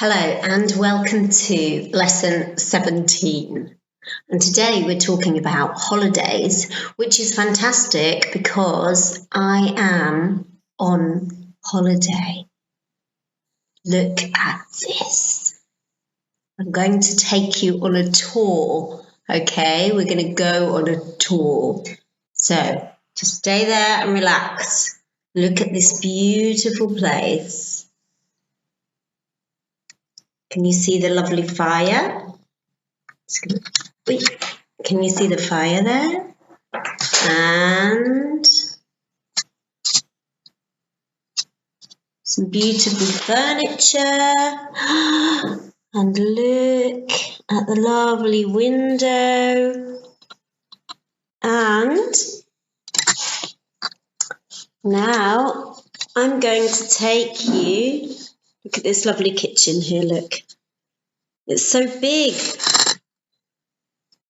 Hello and welcome to lesson 17. And today we're talking about holidays, which is fantastic because I am on holiday. Look at this. I'm going to take you on a tour, okay? We're going to go on a tour. So just stay there and relax. Look at this beautiful place. Can you see the lovely fire? Can you see the fire there? And some beautiful furniture. And look at the lovely window. And now I'm going to take you. Look at this lovely kitchen here, look. It's so big.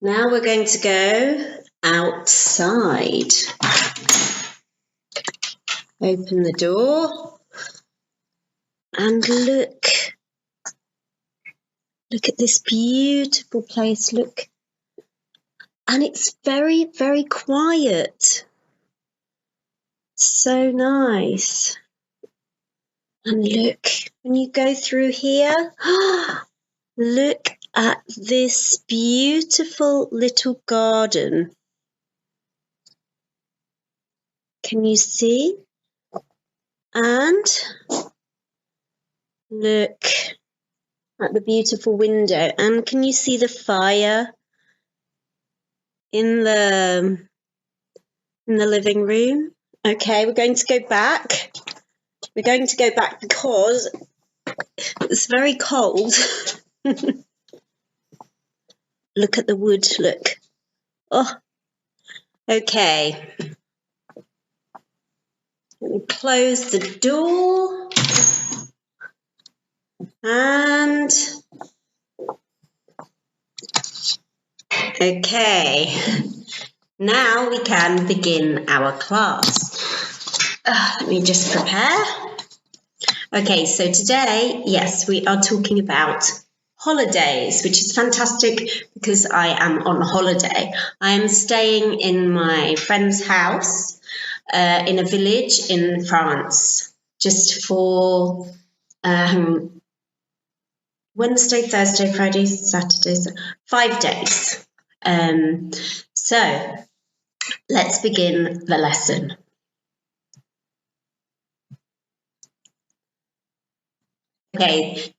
Now we're going to go outside. Open the door. And look. Look at this beautiful place, look. And it's very, very quiet. So nice. And look, when you go through here, look at this beautiful little garden. Can you see? And look at the beautiful window. And can you see the fire in the living room? Okay, we're going to go back. We're going to go back because it's very cold. Look at the wood, look. Oh, okay. Let me close the door. And, okay. Now we can begin our class. Let me just prepare. Okay, so today, yes, we are talking about holidays, which is fantastic because I am on holiday. I am staying in my friend's house in a village in France, just for Wednesday, Thursday, Friday, Saturday, 5 days. So let's begin the lesson. Okay,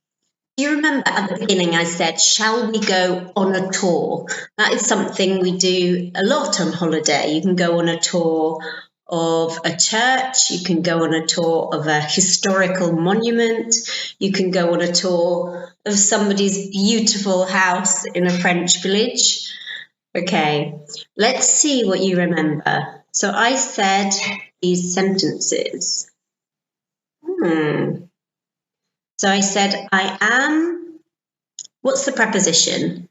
do you remember at the beginning I said, shall we go on a tour? That is something we do a lot on holiday. You can go on a tour of a church, you can go on a tour of a historical monument, you can go on a tour of somebody's beautiful house in a French village. Okay, let's see what you remember. So I said these sentences. So I said, I am, what's the preposition?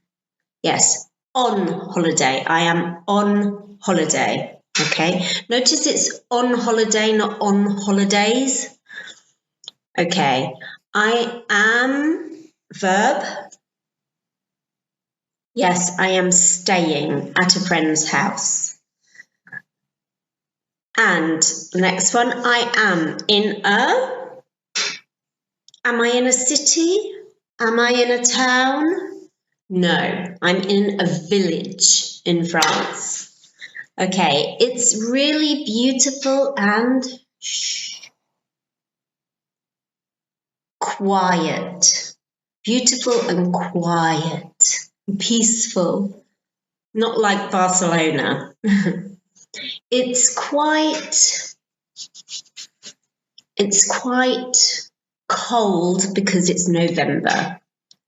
Yes, on holiday. I am on holiday. Okay, notice it's on holiday, not on holidays. Okay, I am, verb. Yes, I am staying at a friend's house. And the next one, I am in a. Am I in a city? Am I in a town? No, I'm in a village in France. Okay, it's really beautiful and quiet. Beautiful and quiet. Peaceful. Not like Barcelona. It's quite cold because it's November.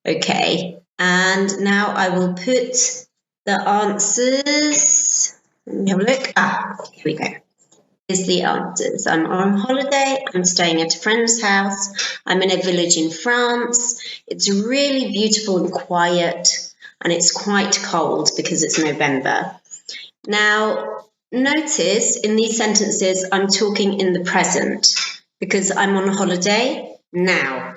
Okay, and now I will put the answers. Let me have a look. Here we go. Here's the answers. I'm on holiday. I'm staying at a friend's house. I'm in a village in France. It's really beautiful and quiet, and it's quite cold because it's November. Now, notice in these sentences, I'm talking in the present because I'm on holiday now.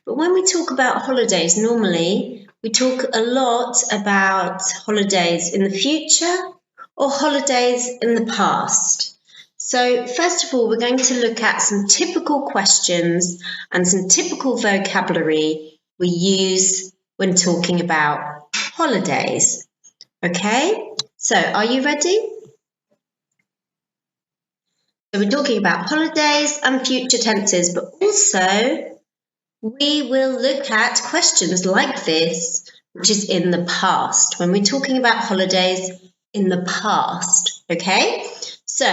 But when we talk about holidays, normally we talk a lot about holidays in the future or holidays in the past. So first of all, we're going to look at some typical questions and some typical vocabulary we use when talking about holidays. Okay, so are you ready? So we're talking about holidays and future tenses, but also we will look at questions like this, which is in the past, when we're talking about holidays in the past, okay? So,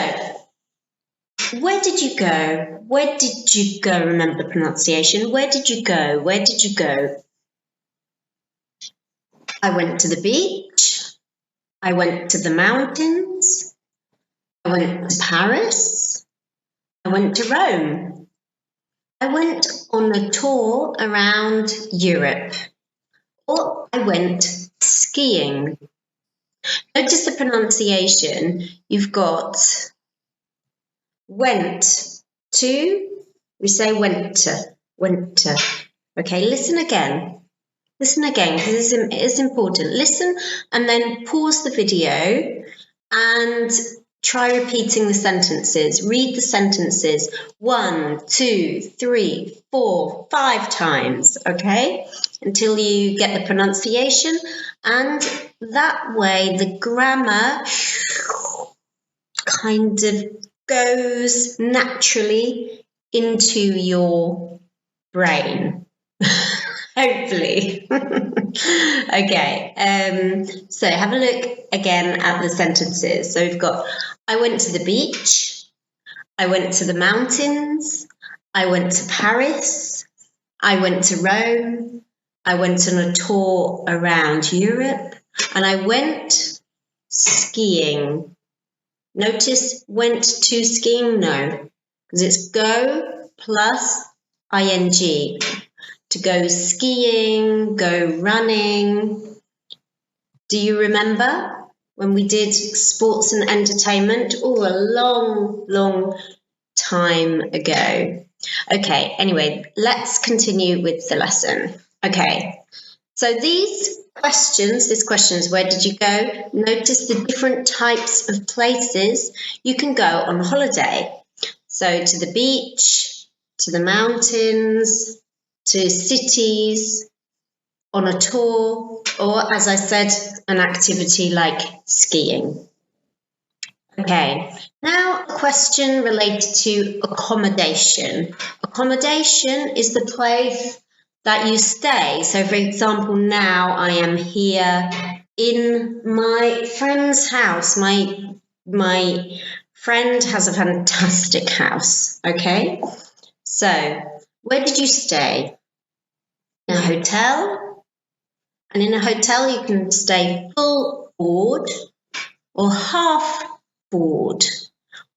where did you go? Where did you go? Remember the pronunciation. Where did you go? Where did you go? I went to the beach. I went to the mountains. I went to Paris. I went to Rome. I went on a tour around Europe. Or I went skiing. Notice the pronunciation. You've got went to, we say went to. Okay, listen again. Listen again, because it is important. Listen and then pause the video and try repeating the sentences. Read the sentences 1, 2, 3, 4, 5 times, okay? Until you get the pronunciation, and that way the grammar kind of goes naturally into your brain. Hopefully. Okay, so have a look again at the sentences. So we've got, I went to the beach, I went to the mountains, I went to Paris, I went to Rome, I went on a tour around Europe, and I went skiing. Notice went to skiing? No, because it's go plus ing. To go skiing, go running. Do you remember when we did sports and entertainment? Oh, a long, long time ago. Okay, anyway, let's continue with the lesson. Okay, so these questions, this question is where did you go? Notice the different types of places you can go on holiday. So to the beach, to the mountains, to cities, on a tour, or as I said, an activity like skiing. Okay, now a question related to accommodation. Accommodation is the place that you stay. So for example, now I am here in my friend's house. My friend has a fantastic house, okay? So where did you stay? In a hotel? And in a hotel you can stay full board or half board.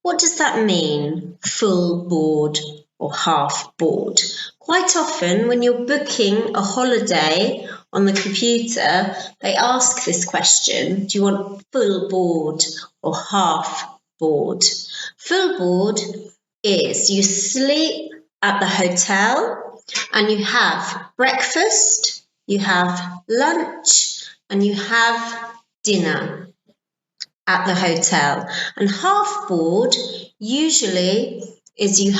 What does that mean, full board or half board? Quite often when you're booking a holiday on the computer, they ask this question, do you want full board or half board? Full board is you sleep at the hotel and you have breakfast, you have lunch, and you have dinner at the hotel. And half board usually is you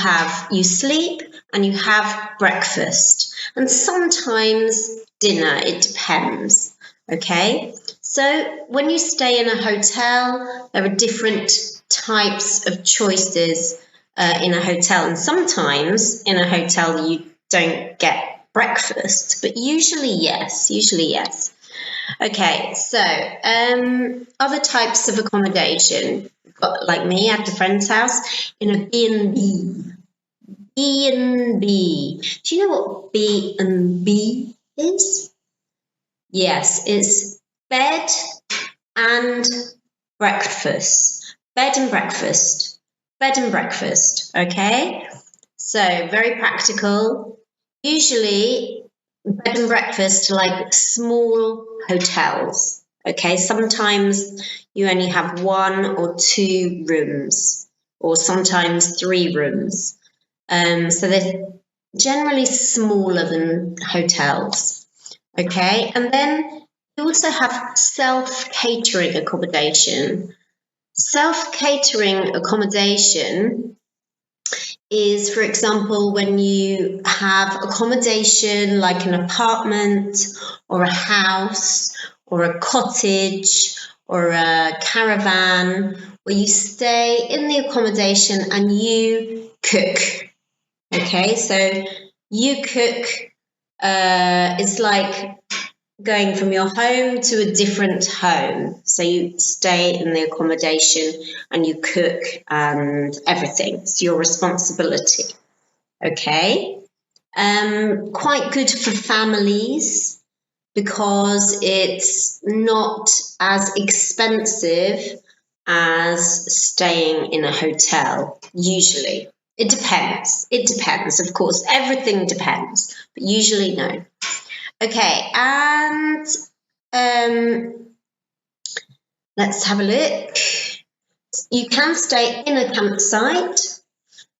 sleep and you have breakfast and sometimes dinner, it depends, okay? So when you stay in a hotel, there are different types of choices in a hotel, and sometimes in a hotel you don't get breakfast, but usually yes. Okay, so other types of accommodation, like me at a friend's house in a B&B. B&B. Do you know what B&B is? Yes, it's bed and breakfast. Bed and breakfast. Bed and breakfast, okay? So very practical. Usually bed and breakfast are like small hotels, okay? Sometimes you only have 1 or 2 rooms, or sometimes 3 rooms. So generally smaller than hotels. Okay, and then you also have self-catering accommodation. Self-catering accommodation is, for example, when you have accommodation like an apartment or a house or a cottage or a caravan, where you stay in the accommodation and you cook. Okay, so you cook, it's like going from your home to a different home. So you stay in the accommodation and you cook and everything. It's your responsibility. Okay. Quite good for families because it's not as expensive as staying in a hotel, usually. It depends. It depends, of course. Everything depends, but usually no. Okay, and let's have a look. You can stay in a campsite.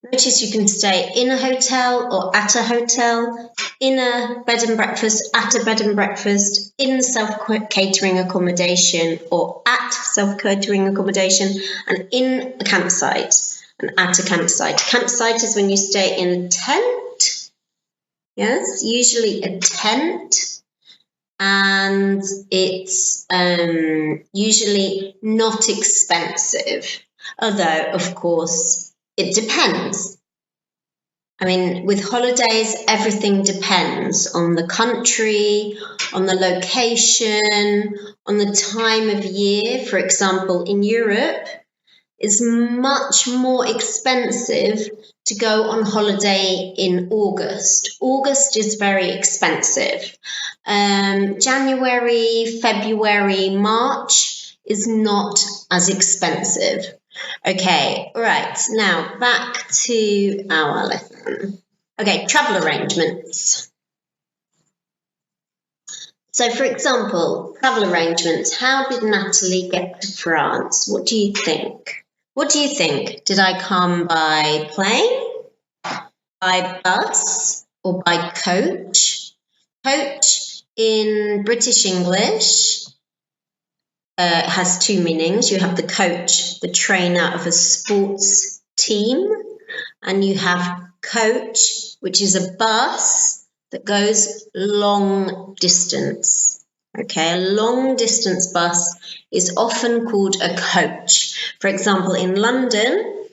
Notice you can stay in a hotel or at a hotel, in a bed and breakfast, at a bed and breakfast, in self-catering accommodation or at self-catering accommodation, and in a campsite and at a campsite. Campsite is when you stay in a tent. Yes, usually a tent, and it's usually not expensive, although, of course, it depends. I mean, with holidays, everything depends on the country, on the location, on the time of year. For example, in Europe, it's much more expensive to go on holiday in August. August is very expensive. January, February, March is not as expensive. Okay, all right, now back to our lesson. Okay, travel arrangements. So, for example, travel arrangements. How did Natalie get to France? What do you think? What do you think? Did I come by plane, by bus, or by coach? Coach in British English has two meanings. You have the coach, the trainer of a sports team, and you have coach, which is a bus that goes long distance. Okay, a long distance bus is often called a coach. For example, in London,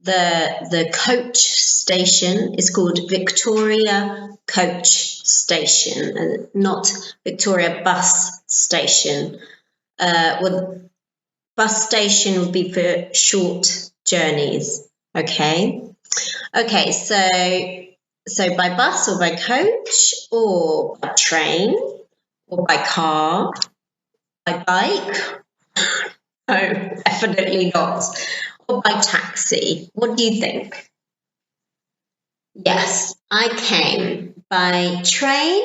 the coach station is called Victoria Coach Station, and not Victoria Bus Station. Well, bus station would be for short journeys. Okay. Okay, so by bus or by coach or by train or by car, by bike? No, definitely not. Or by taxi. What do you think? Yes, I came by train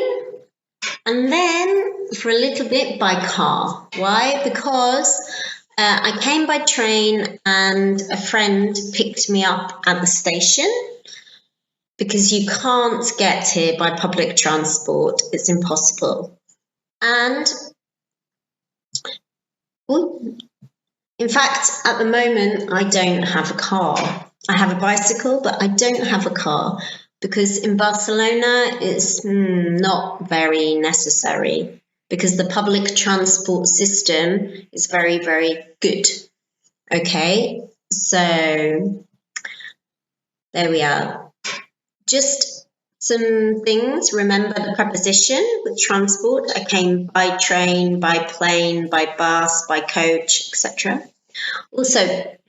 and then for a little bit by car. Why? Because I came by train and a friend picked me up at the station because you can't get here by public transport. It's impossible. And in fact, at the moment, I don't have a car. I have a bicycle, but I don't have a car because in Barcelona, it's not very necessary because the public transport system is very, very good. Okay, so there we are. Just some things. Remember the preposition with transport. I came by train, by plane, by bus, by coach, etc. Also,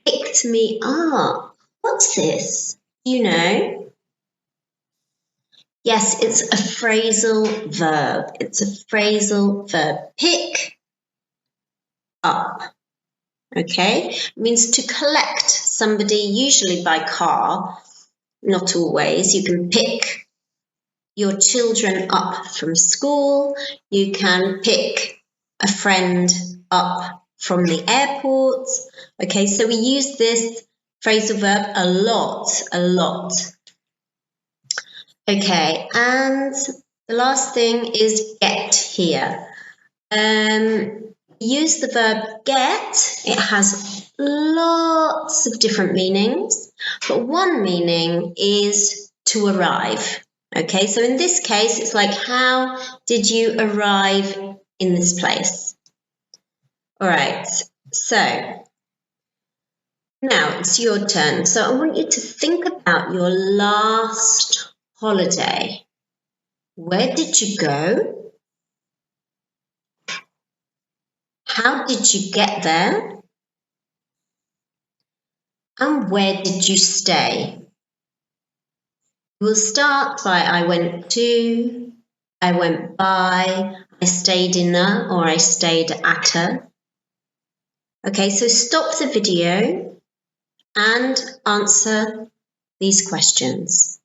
picked me up. What's this? You know? Yes, it's a phrasal verb. It's a phrasal verb. Pick up. Okay? It means to collect somebody, usually by car, not always. You can pick your children up from school. You can pick a friend up from the airport. Okay, so we use this phrasal verb a lot. Okay, and the last thing is get here. Use the verb get. It has lots of different meanings, but one meaning is to arrive. Okay, so in this case, it's like, how did you arrive in this place? All right, so now it's your turn. So I want you to think about your last holiday. Where did you go? How did you get there? And where did you stay? We'll start by I went to, I went by, I stayed in a, or I stayed at a. Okay, so stop the video and answer these questions.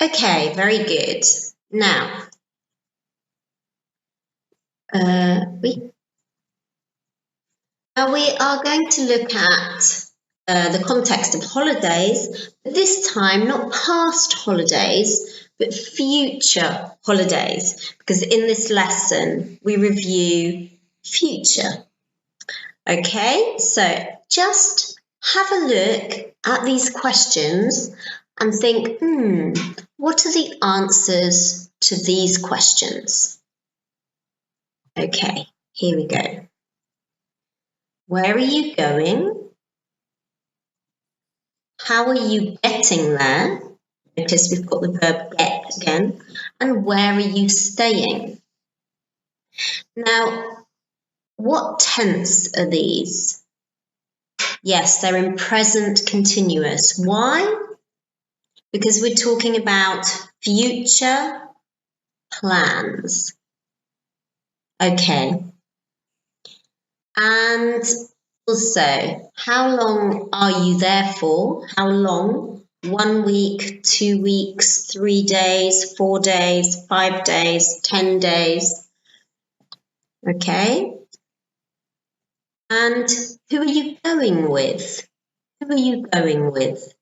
Okay, very good. Now, we are going to look at the context of holidays, but this time not past holidays, but future holidays, because in this lesson we review future. Okay, so just have a look at these questions and think, what are the answers to these questions? Okay, here we go. Where are you going? How are you getting there? Notice we've got the verb get again. And where are you staying? Now, what tense are these? Yes, they're in present continuous. Why? Because we're talking about future plans. Okay. And also, how long are you there for? How long? 1 week, 2 weeks, 3 days, 4 days, 5 days, 10 days. Okay. And who are you going with? Who are you going with?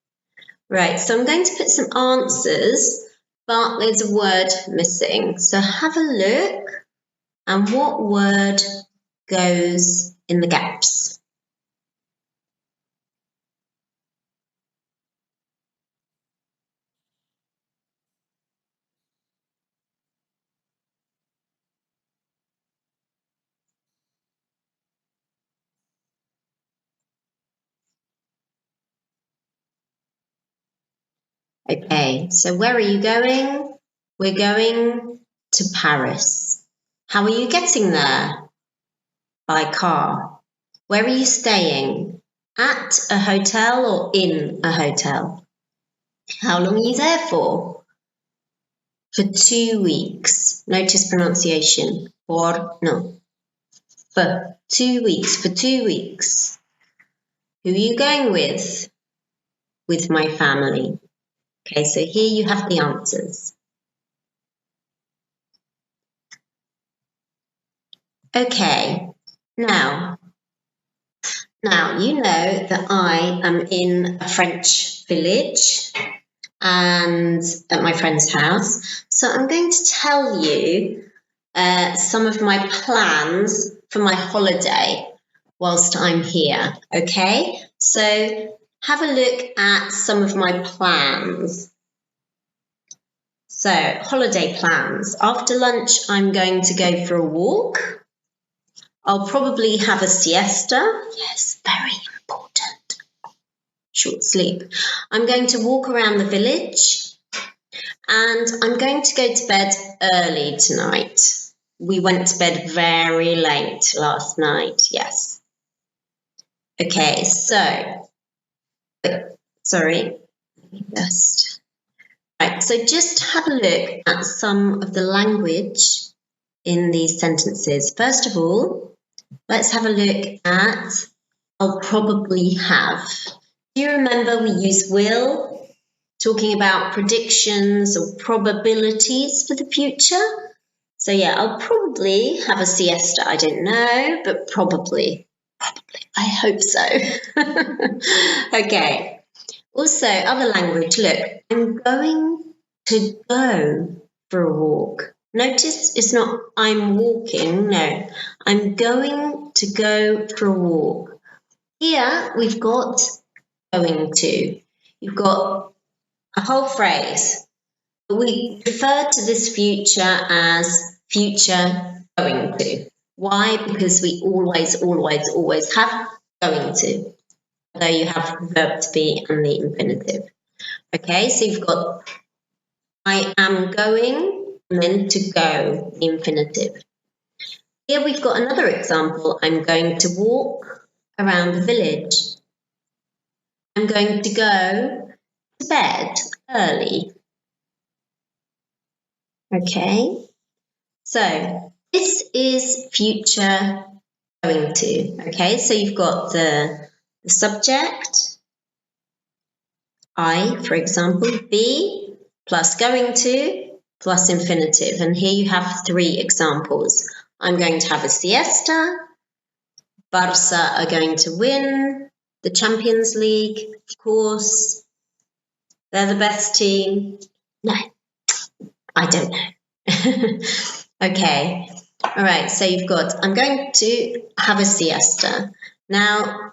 Right, so I'm going to put some answers, but there's a word missing. So have a look, and what word goes in the gaps? Okay, so where are you going? We're going to Paris. How are you getting there? By car. Where are you staying? At a hotel or in a hotel? How long are you there for? For 2 weeks. Notice pronunciation. For 2 weeks. For 2 weeks. Who are you going with? With my family. Okay, so here you have the answers. Okay, now you know that I am in a French village and at my friend's house. So I'm going to tell you some of my plans for my holiday whilst I'm here, okay? So have a look at some of my plans. So, holiday plans. After lunch, I'm going to go for a walk. I'll probably have a siesta. Yes, very important. Short sleep. I'm going to walk around the village. And I'm going to go to bed early tonight. We went to bed very late last night, yes. Okay, so, sorry, just. Right, so just have a look at some of the language in these sentences. First of all, let's have a look at I'll probably have. Do you remember we use will, talking about predictions or probabilities for the future? So yeah, I'll probably have a siesta. I don't know, but probably. I hope so. Okay. Also, other language, look, I'm going to go for a walk. Notice it's not I'm walking, no, I'm going to go for a walk. Here we've got going to. You've got a whole phrase. We refer to this future as future going to. Why? Because we always have going to, although you have the verb to be and the infinitive. Okay, so you've got I am going and then to go, the infinitive. Here we've got another example. I'm going to walk around the village. I'm going to go to bed early. Okay, so this is future going to. Okay, so you've got the subject, I, for example, be plus going to plus infinitive. And here you have 3 examples. I'm going to have a siesta. Barca are going to win the Champions League, of course. They're the best team. No, I don't know. Okay, all right, so you've got, I'm going to have a siesta. Now,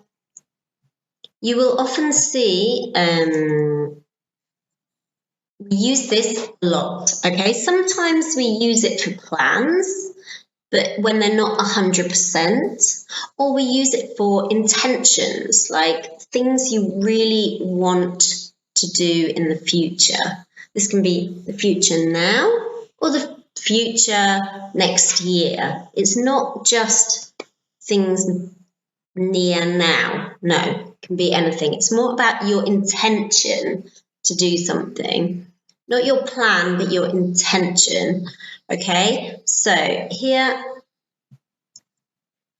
you will often see, we use this a lot, okay? Sometimes we use it for plans, but when they're not 100%, or we use it for intentions, like things you really want to do in the future. This can be the future now or the future next year. It's not just things near now. No, it can be anything. It's more about your intention to do something. Not your plan, but your intention. Okay, so here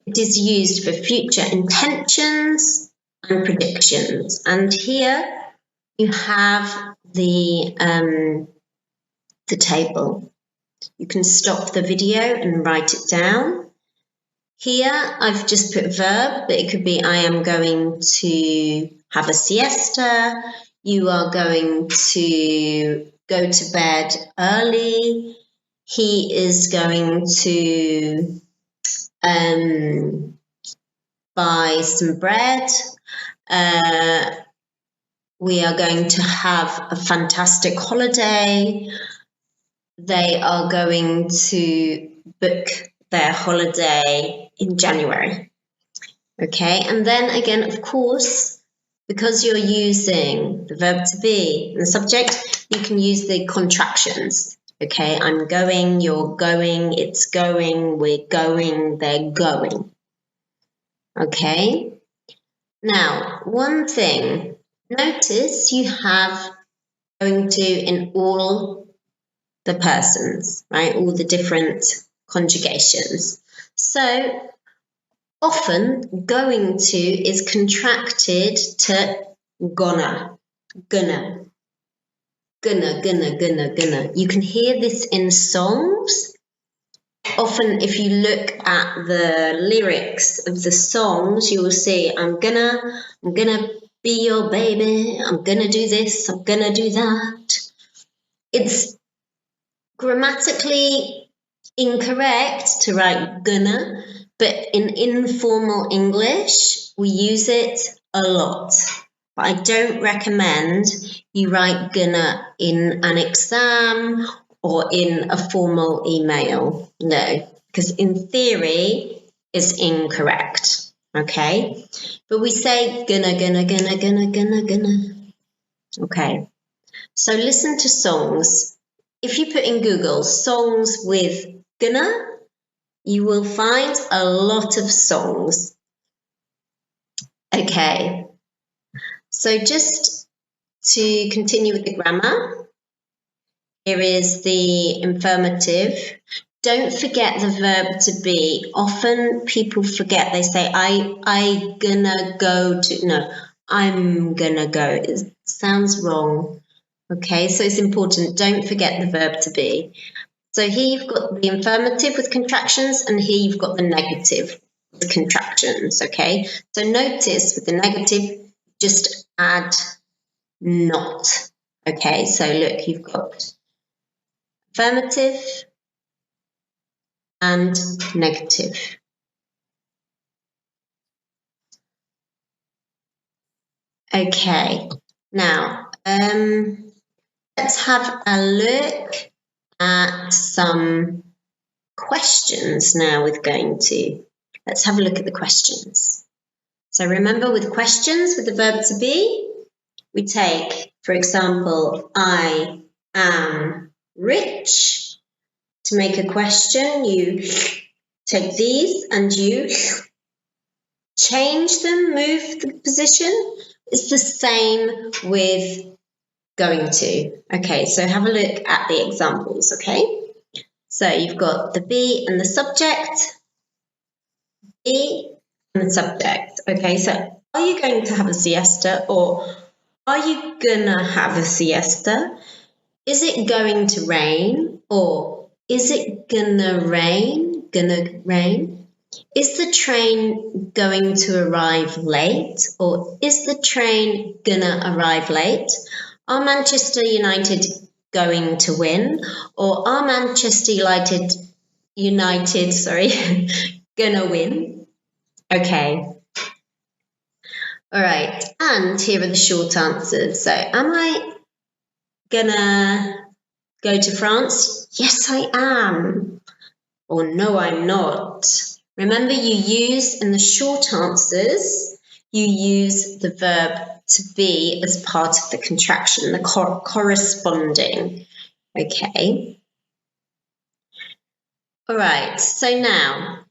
it is used for future intentions and predictions. And here you have the table. You can stop the video and write it down. Here I've just put verb, but it could be I am going to have a siesta. You are going to go to bed early. He is going to buy some bread. We are going to have a fantastic holiday. They are going to book their holiday in January. Okay, and then again, of course, because you're using the verb to be and the subject, you can use the contractions. Okay, I'm going, you're going, it's going, we're going, they're going. Okay, now one thing, notice you have going to in all the persons, right? All the different conjugations. So often going to is contracted to gonna. You can hear this in songs. Often if you look at the lyrics of the songs, you will see, I'm gonna be your baby, I'm gonna do this, I'm gonna do that. It's grammatically incorrect to write gonna, but in informal English, we use it a lot. But I don't recommend you write gonna in an exam or in a formal email. No, because in theory, it's incorrect. Okay? But we say gonna. Okay. So listen to songs. If you put in Google songs with gonna, you will find a lot of songs. Okay, so just to continue with the grammar, here is the infirmative. Don't forget the verb to be. Often people forget, they say, I gonna go to, no, I'm gonna go. It sounds wrong. Okay, so it's important, don't forget the verb to be. So here you've got the infirmative with contractions, and here you've got the negative with contractions, okay? So notice with the negative, just add not. Okay, so look, you've got affirmative and negative. Okay, now let's have a look at some questions now with going to. Let's have a look at the questions. So remember, with questions with the verb to be, we take, for example, I am rich. To make a question, you take these and you change them, move the position. It's the same with going to. Okay, so have a look at the examples, okay? So you've got the be and the subject, be and the subject. Okay, so are you going to have a siesta, or are you gonna have a siesta? Is it going to rain, or is it gonna rain? Gonna rain? Is the train going to arrive late, or is the train gonna arrive late? Are Manchester United going to win, or are Manchester United, gonna win? Okay. All right, and here are the short answers. So, am I gonna go to France? Yes, I am. Or no, I'm not. Remember, you use in the short answers, you use the verb to be as part of the contraction, the corresponding. Okay. All right, so now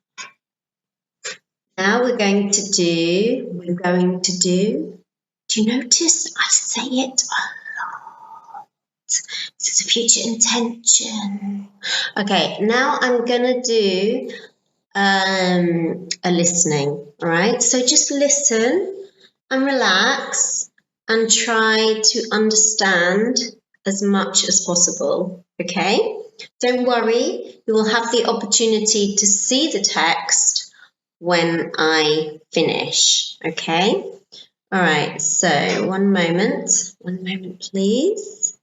we're going to do, do you notice I say it a lot? This is a future intention. Okay, now I'm going to do a listening, all right? So just listen and relax and try to understand as much as possible, okay? Don't worry, you will have the opportunity to see the text when I finish, okay? All right, so one moment, please.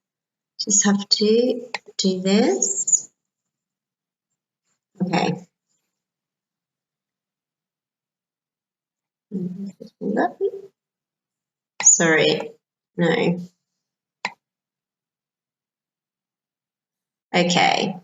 Just have to do this. Okay. Sorry, no. Okay.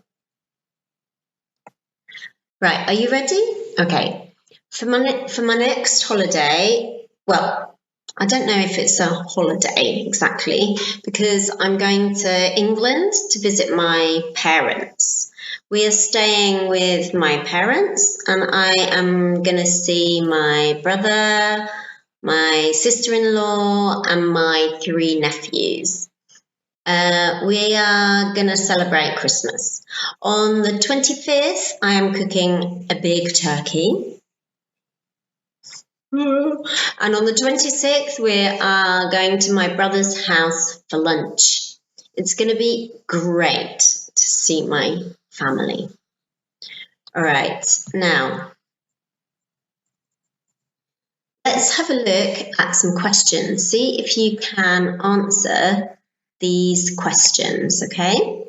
Right, are you ready? Okay. For my next holiday, well, I don't know if it's a holiday exactly, because I'm going to England to visit my parents. We are staying with my parents, and I am going to see my brother, my sister-in-law, and my 3 nephews. We are going to celebrate Christmas. On the 25th, I am cooking a big turkey. And on the 26th, we are going to my brother's house for lunch. It's going to be great to see my family. All right, now let's have a look at some questions. See if you can answer these questions, okay?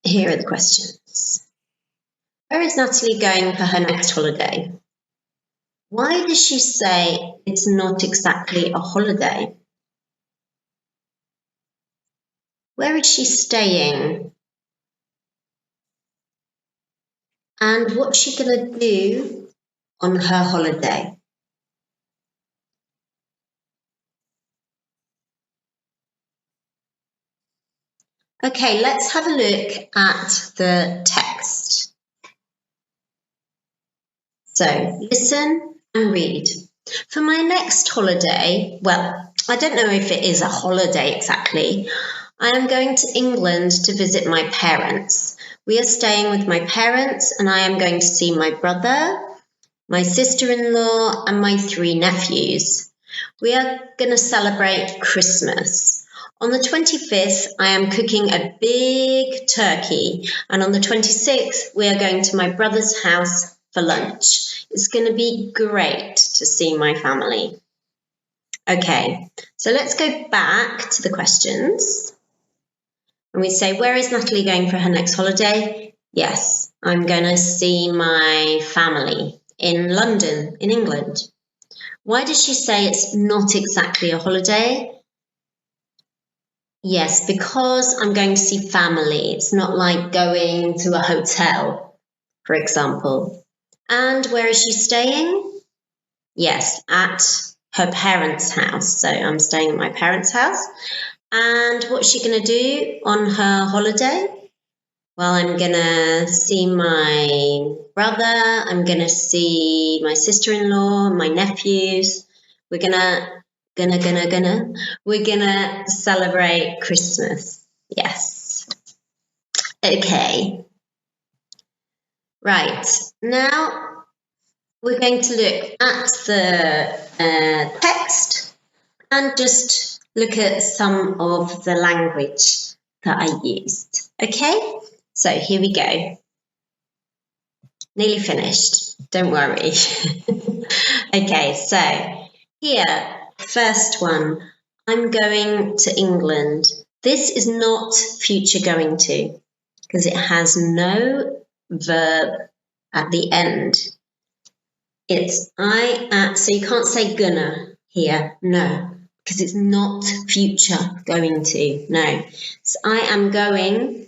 Here are the questions. Where is Natalie going for her next holiday? Why does she say it's not exactly a holiday? Where is she staying? And what's she going to do on her holiday? Okay, let's have a look at the text. So listen and read. For my next holiday, well, I don't know if it is a holiday exactly. I am going to England to visit my parents. We are staying with my parents, and I am going to see my brother, my sister-in-law, and my 3 nephews. We are going to celebrate Christmas. On the 25th, I am cooking a big turkey, and on the 26th, we are going to my brother's house for lunch. It's going to be great to see my family. Okay, so let's go back to the questions. And we say, where is Natalie going for her next holiday? Yes, I'm going to see my family in London, in England. Why does she say it's not exactly a holiday? Yes, because I'm going to see family. It's not like going to a hotel, for example. And where is she staying? Yes, at her parents' house. So I'm staying at my parents' house. And what's she going to do on her holiday? Well, I'm going to see my brother. I'm going to see my sister-in-law, my nephews. We're we're gonna celebrate Christmas. Yes. Okay. Right. Now we're going to look at the text and just look at some of the language that I used. Okay? So here we go. Nearly finished. Don't worry. Okay, so here, first one. I'm going to England. This is not future going to because it has no verb at the end. It's so you can't say gonna here, no, because it's not future going to, no. So I am going,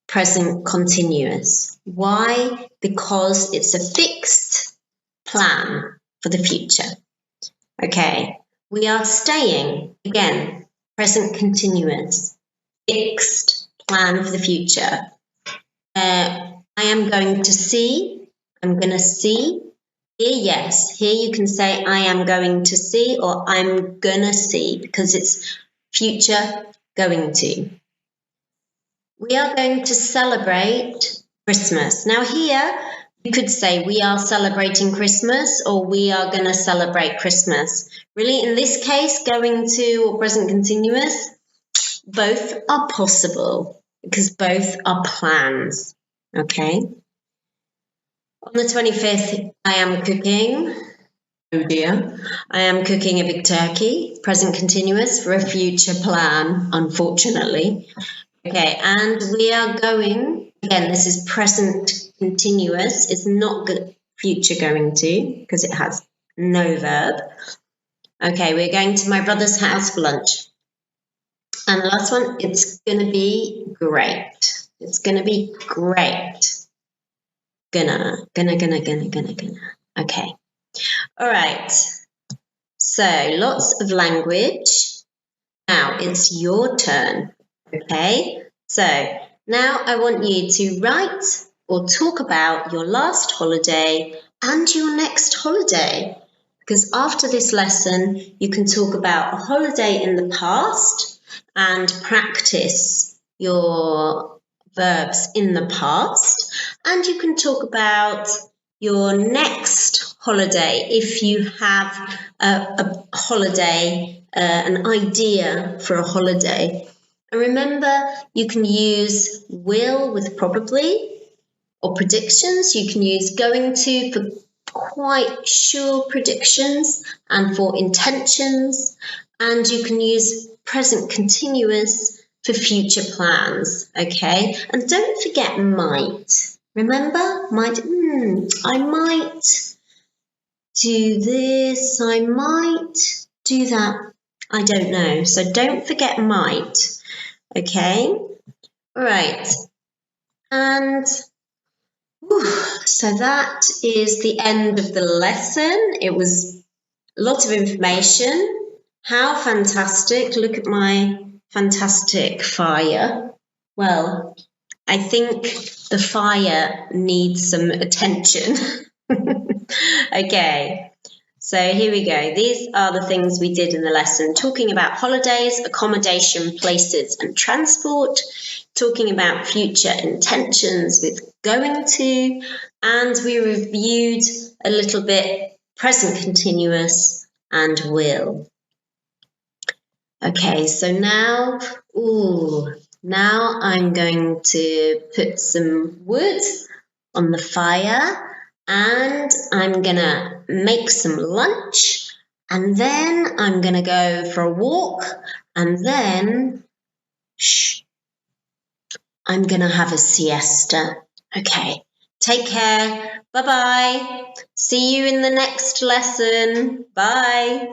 present continuous. Why? Because it's a fixed plan for the future. Okay, we are staying, again, present continuous, fixed plan for the future. I am going to see, I'm going to see. Here, yes, here you can say I am going to see or I'm going to see because it's future going to. We are going to celebrate Christmas. Now here, you could say we are celebrating Christmas or we are going to celebrate Christmas. Really, in this case, going to or present continuous, both are possible because both are plans, okay? On the 25th, I am cooking, oh dear, I am cooking a big turkey, present continuous for a future plan, unfortunately. Okay, and we are going, again, this is present continuous, it's not future going to because it has no verb. Okay, we're going to my brother's house for lunch. And the last one, it's going to be great. It's going to be great. Gonna. Okay. All right. So lots of language. Now it's your turn. Okay. So now I want you to write or talk about your last holiday and your next holiday. Because after this lesson, you can talk about a holiday in the past and practice your verbs in the past. And you can talk about your next holiday if you have a holiday, an idea for a holiday. And remember, you can use will with probably or predictions. You can use going to for quite sure predictions and for intentions. And you can use present continuous for future plans, okay? And don't forget might. Remember, might, I might do this, I might do that. I don't know. So don't forget might, okay? All right. And so that is the end of the lesson. It was a lot of information. How fantastic. Look at my fantastic fire. Well, I think the fire needs some attention. Okay, so here we go. These are the things we did in the lesson, talking about holidays, accommodation, places and transport, talking about future intentions with going to, and we reviewed a little bit present continuous and will. Okay, so now, now I'm going to put some wood on the fire and I'm gonna make some lunch And then I'm going to go for a walk, and then I'm going to have a siesta. Okay, take care. Bye-bye. See you in the next lesson. Bye.